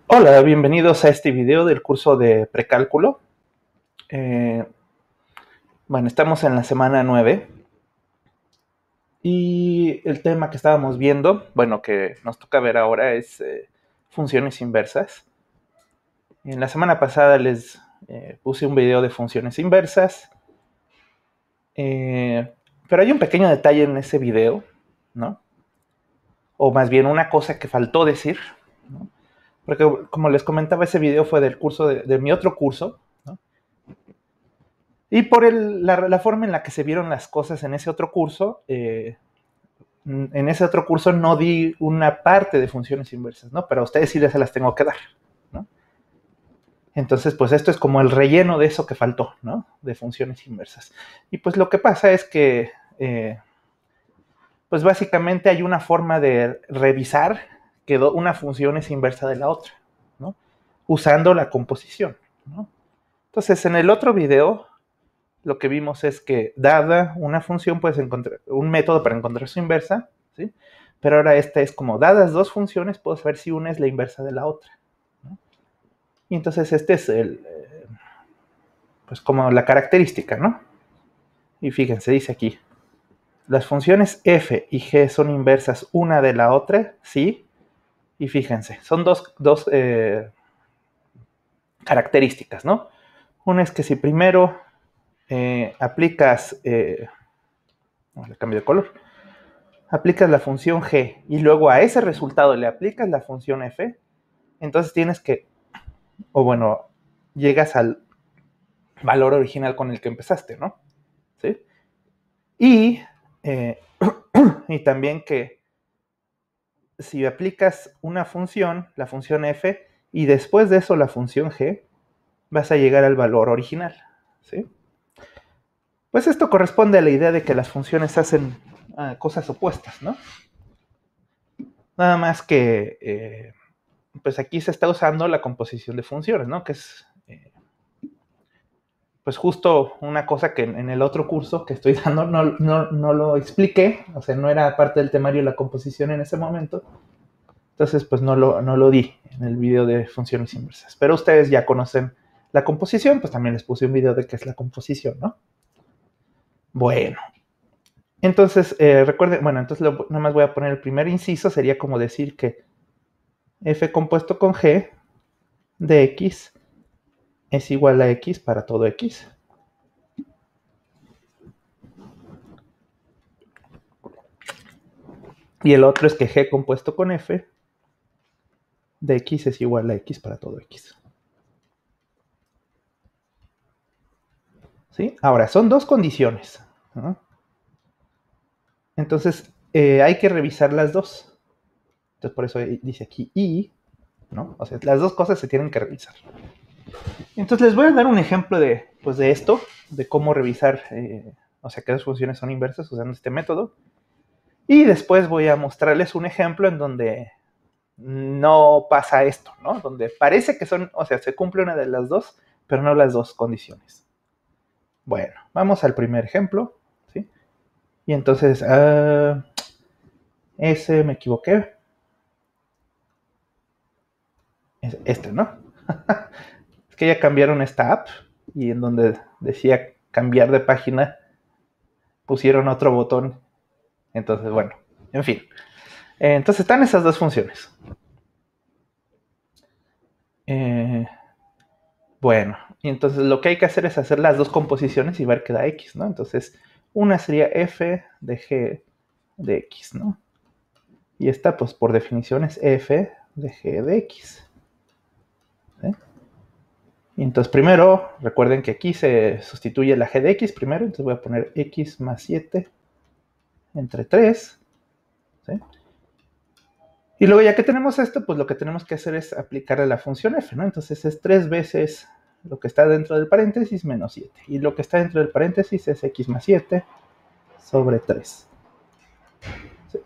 Hola, bienvenidos a este video del curso de precálculo. Bueno, estamos en la semana 9 y el tema que estábamos viendo, bueno, que nos toca ver ahora es funciones inversas. En la semana pasada les puse un video de funciones inversas, pero hay un pequeño detalle en ese video, ¿no? O más bien una cosa que faltó decir, ¿no? Porque como les comentaba, ese video fue del curso de mi otro curso, ¿no? Y por la forma en la que se vieron las cosas en ese otro curso, en ese otro curso no di una parte de funciones inversas, ¿no? Pero a ustedes sí se las tengo que dar, ¿no? Entonces, pues esto es como el relleno de eso que faltó, ¿no? De funciones inversas. Y pues lo que pasa es que, pues básicamente hay una forma de revisar que una función es inversa de la otra, ¿no? Usando la composición, ¿no? Entonces, en el otro video lo que vimos es que dada una función puedes encontrar un método para encontrar su inversa, ¿sí? Pero ahora esta es como dadas dos funciones, puedo saber si una es la inversa de la otra, ¿no? Y entonces este es pues como la característica, ¿no? Y fíjense, dice aquí, las funciones f y g son inversas una de la otra, ¿sí? Y fíjense, son dos características, ¿no? Una es que si primero aplicas, le cambio de color, aplicas la función g y luego a ese resultado le aplicas la función f, entonces tienes que, o bueno, llegas al valor original con el que empezaste, ¿no? ¿Sí? Y, y también que si aplicas una función, la función f, y después de eso la función g, vas a llegar al valor original, ¿sí? Pues esto corresponde a la idea de que las funciones hacen cosas opuestas, ¿no? Nada más que pues aquí se está usando la composición de funciones, ¿no? Que es pues justo una cosa que en el otro curso que estoy dando no lo expliqué, o sea, no era parte del temario la composición en ese momento, entonces pues no lo di en el video de funciones inversas. Pero ustedes ya conocen la composición, pues también les puse un video de qué es la composición, ¿no? Bueno, entonces recuerden, bueno, entonces nada más voy a poner el primer inciso, sería como decir que f compuesto con g de x es igual a x para todo x. Y el otro es que g compuesto con f de x es igual a x para todo x. ¿Sí? Ahora, son dos condiciones, ¿no? Entonces, hay que revisar las dos. Entonces, por eso dice aquí y, ¿no? O sea, las dos cosas se tienen que revisar. Entonces, les voy a dar un ejemplo de, pues, de esto, de cómo revisar, o sea, que las funciones son inversas usando este método. Y después voy a mostrarles un ejemplo en donde no pasa esto, ¿no? Donde parece que son, o sea, se cumple una de las dos, pero no las dos condiciones. Bueno, vamos al primer ejemplo, ¿sí? Y entonces, ese me equivoqué. Es este, ¿no? Es que ya cambiaron esta app y en donde decía cambiar de página pusieron otro botón. Entonces, bueno, en fin. Entonces están esas dos funciones. Bueno, y entonces lo que hay que hacer es hacer las dos composiciones y ver qué da x, ¿no? Entonces, una sería f de g de x, ¿no? Y esta, pues por definición, es f de g de x. ¿Sí? Y entonces primero, recuerden que aquí se sustituye la g de x primero, entonces voy a poner x más 7 entre 3. ¿Sí? Y luego ya que tenemos esto, pues lo que tenemos que hacer es aplicarle la función f, ¿no? Entonces es 3 veces lo que está dentro del paréntesis menos 7. Y lo que está dentro del paréntesis es x más 7 sobre 3. ¿Sí?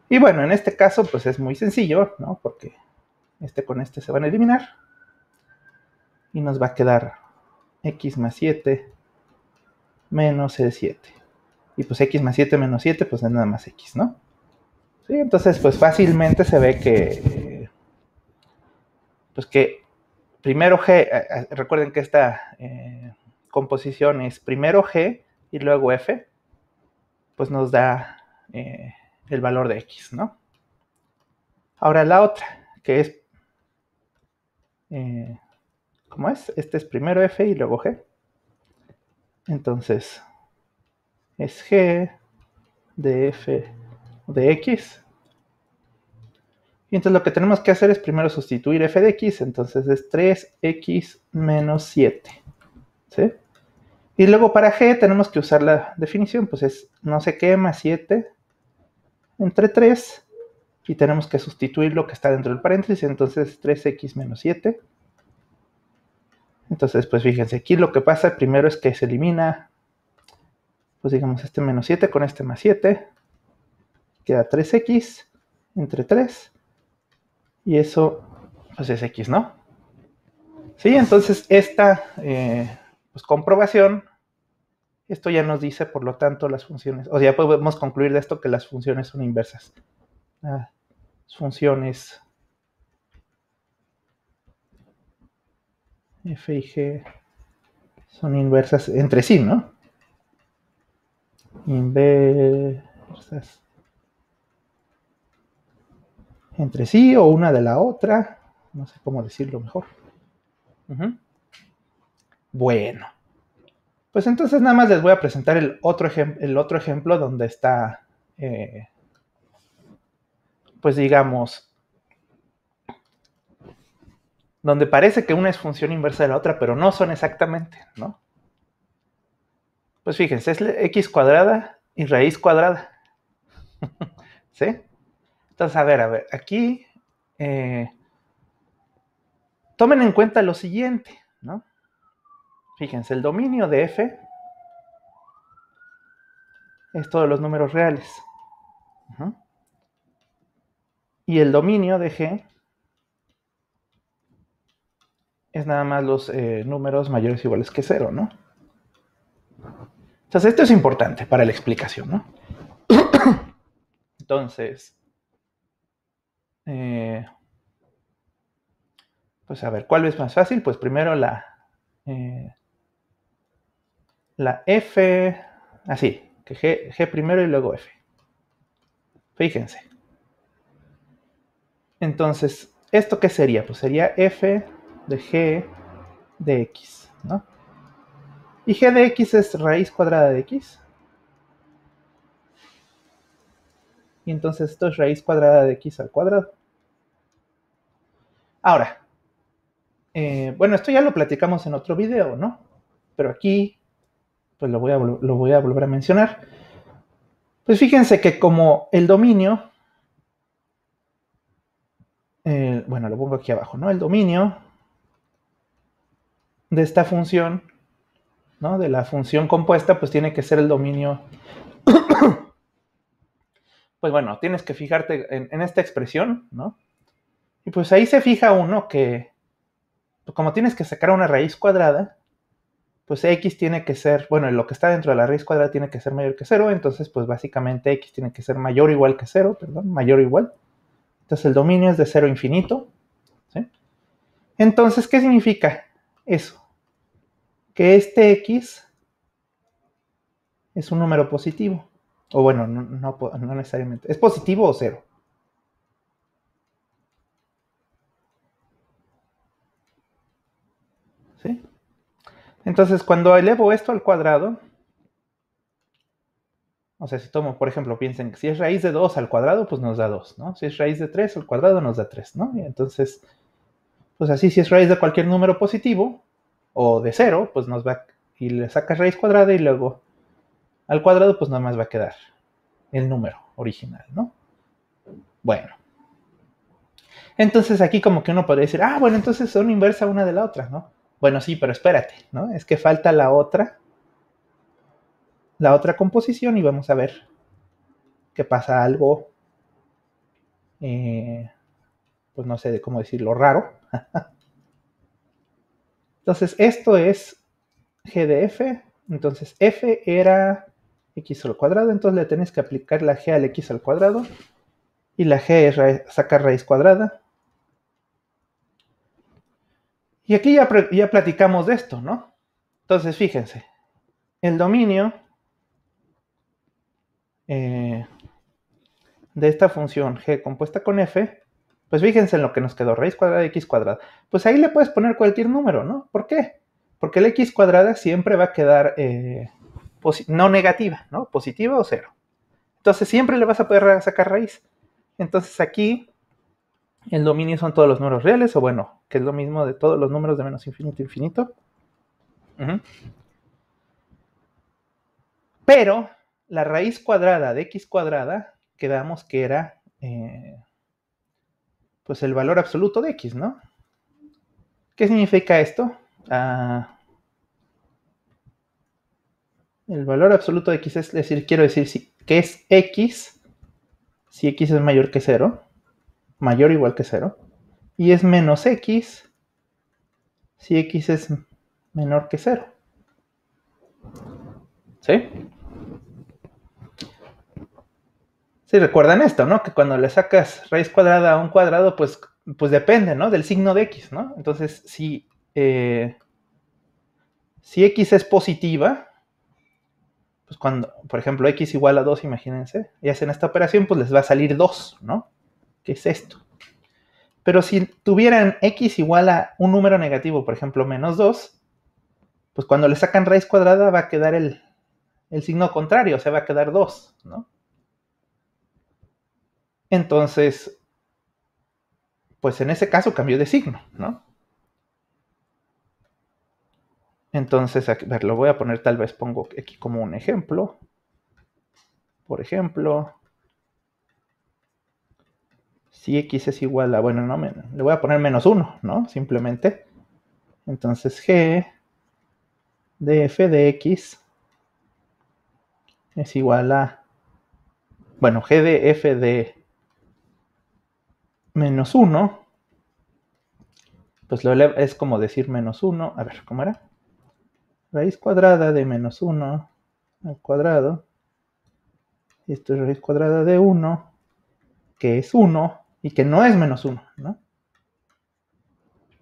Y bueno, en este caso pues es muy sencillo, ¿no? Porque este con este se van a eliminar. Y nos va a quedar x más 7 menos el 7. Y pues x más 7 menos 7 pues es nada más x, ¿no? ¿Sí? Entonces, pues fácilmente se ve que, pues que primero G, recuerden que esta composición es primero G y luego F, pues nos da el valor de X, ¿no? Ahora la otra, que es, ¿cómo es? Este es primero F y luego G. Entonces, es G de F de X. Y entonces lo que tenemos que hacer es primero sustituir F de X, entonces es 3X menos 7. ¿Sí? Y luego para G tenemos que usar la definición, pues es no sé qué más 7 entre 3. Y tenemos que sustituir lo que está dentro del paréntesis, entonces 3X menos 7. Entonces, pues fíjense, aquí lo que pasa primero es que se elimina, pues digamos, este menos 7 con este más 7. Queda 3X entre 3. Y eso, pues es X, ¿no? Sí, entonces esta pues, comprobación, esto ya nos dice, por lo tanto, las funciones, o sea, ya podemos concluir de esto que las funciones son inversas. Las funciones f y g son inversas entre sí, ¿no? Inversas entre sí o una de la otra, no sé cómo decirlo mejor. Bueno, pues entonces nada más les voy a presentar el otro ejemplo donde está, pues digamos, donde parece que una es función inversa de la otra, pero no son exactamente, ¿no? Pues fíjense, es x cuadrada y raíz cuadrada. ¿Sí? Entonces, a ver, aquí tomen en cuenta lo siguiente, ¿no? Fíjense, el dominio de f es todos los números reales. Y el dominio de g es nada más los números mayores o iguales que 0, ¿no? Entonces, esto es importante para la explicación, ¿no? Entonces, pues a ver, ¿cuál es más fácil? Pues primero la f, así, que g primero y luego f. Fíjense. Entonces, ¿esto qué sería? Pues sería f de g de x, ¿no? Y g de x es raíz cuadrada de x. Y entonces esto es raíz cuadrada de x al cuadrado. Ahora, bueno, esto ya lo platicamos en otro video, ¿no? Pero aquí, pues lo voy a volver a mencionar. Pues fíjense que como el dominio, bueno, lo pongo aquí abajo, ¿no? El dominio de esta función, ¿no? De la función compuesta, pues tiene que ser el dominio. Pues bueno, tienes que fijarte en esta expresión, ¿no? Y pues ahí se fija uno que, pues como tienes que sacar una raíz cuadrada, pues x tiene que ser, bueno, lo que está dentro de la raíz cuadrada tiene que ser mayor que 0, entonces pues básicamente x tiene que ser mayor o igual que 0, perdón, mayor o igual. Entonces el dominio es de 0 a infinito, ¿sí? Entonces, ¿qué significa eso? Que este x es un número positivo. O bueno, no necesariamente. ¿Es positivo o 0? ¿Sí? Entonces, cuando elevo esto al cuadrado, o sea, si tomo, por ejemplo, piensen que si es raíz de 2 al cuadrado, pues nos da 2, ¿no? Si es raíz de 3 al cuadrado, nos da 3, ¿no? Y entonces, pues así, si es raíz de cualquier número positivo, o de 0, pues nos va, y le sacas raíz cuadrada y luego al cuadrado, pues nada más va a quedar el número original, ¿no? Bueno. Entonces aquí como que uno podría decir, ah, bueno, entonces son inversa una de la otra, ¿no? Bueno, sí, pero espérate, ¿no? Es que falta la otra composición y vamos a ver que pasa algo, pues no sé cómo decirlo, raro. Entonces esto es g de f, entonces f era x al cuadrado, entonces le tenés que aplicar la g al x al cuadrado Y la g es sacar raíz cuadrada. Y aquí ya platicamos de esto, ¿no? Entonces, fíjense, el dominio de esta función g compuesta con f, pues fíjense en lo que nos quedó, raíz cuadrada de x cuadrada. Pues ahí le puedes poner cualquier número, ¿no? ¿Por qué? Porque la x cuadrada siempre va a quedar no negativa, ¿no? Positiva o cero. Entonces siempre le vas a poder sacar raíz. Entonces aquí el dominio son todos los números reales, o bueno, que es lo mismo de todos los números de menos infinito a infinito. Pero la raíz cuadrada de x cuadrada, quedamos que era pues el valor absoluto de x, ¿no? ¿Qué significa esto? El valor absoluto de x es decir, quiero decir que es x si x es mayor que 0, mayor o igual que 0, y es menos x si x es menor que 0. ¿Sí? Sí, recuerdan esto, ¿no? Que cuando le sacas raíz cuadrada a un cuadrado, pues depende, ¿no? Del signo de x, ¿no? Entonces, si x es positiva, pues cuando, por ejemplo, x igual a 2, imagínense, y hacen esta operación, pues les va a salir 2, ¿no? ¿Qué es esto? Pero si tuvieran x igual a un número negativo, por ejemplo, menos 2, pues cuando le sacan raíz cuadrada va a quedar el signo contrario, o sea, va a quedar 2, ¿no? Entonces, pues en ese caso cambió de signo, ¿no? Entonces, a ver, lo voy a poner, tal vez pongo aquí como un ejemplo. Por ejemplo, si x es igual a, bueno, no, le voy a poner menos 1, ¿no? Simplemente. Entonces, g de f de x es igual a, bueno, g de f de menos 1, pues es como decir menos 1, a ver, ¿cómo era? Raíz cuadrada de menos 1 al cuadrado, y esto es raíz cuadrada de 1, que es 1, y que no es menos 1, ¿no?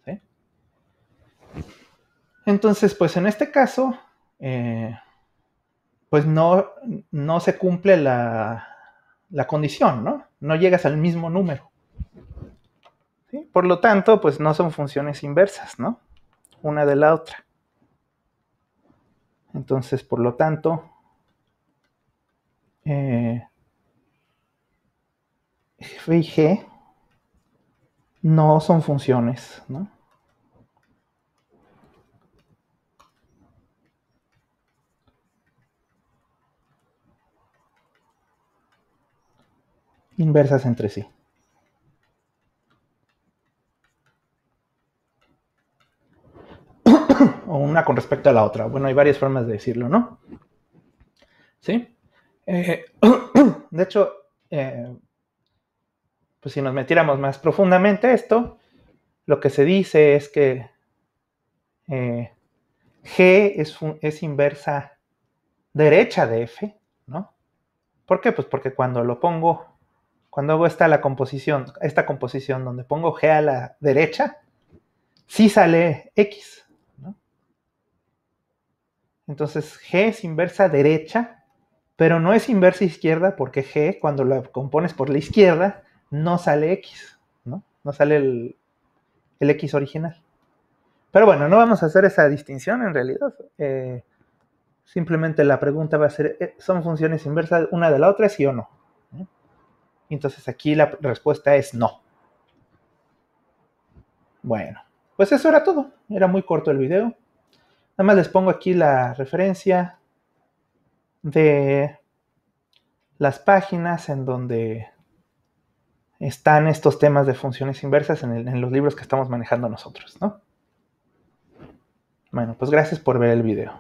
¿Sí? Entonces, pues en este caso, pues no se cumple la condición, ¿no? No llegas al mismo número. ¿Sí? Por lo tanto, pues no son funciones inversas, ¿no? Una de la otra. Entonces, por lo tanto, f y g no son funciones, ¿no? Inversas entre sí. O una con respecto a la otra. Bueno, hay varias formas de decirlo, ¿no? ¿Sí? De hecho, pues si nos metiéramos más profundamente a esto, lo que se dice es que G es inversa derecha de F, ¿no? ¿Por qué? Pues porque cuando hago esta composición donde pongo G a la derecha, sí sale X, ¿no? Entonces G es inversa derecha, pero no es inversa izquierda porque G, cuando la compones por la izquierda, no sale X, ¿no? No sale el X original. Pero bueno, no vamos a hacer esa distinción en realidad. Simplemente la pregunta va a ser, ¿son funciones inversas una de la otra, sí o no? Entonces aquí la respuesta es no. Bueno, pues eso era todo. Era muy corto el video. Nada más les pongo aquí la referencia de las páginas en donde están estos temas de funciones inversas en los libros que estamos manejando nosotros, ¿no? Bueno, pues gracias por ver el video.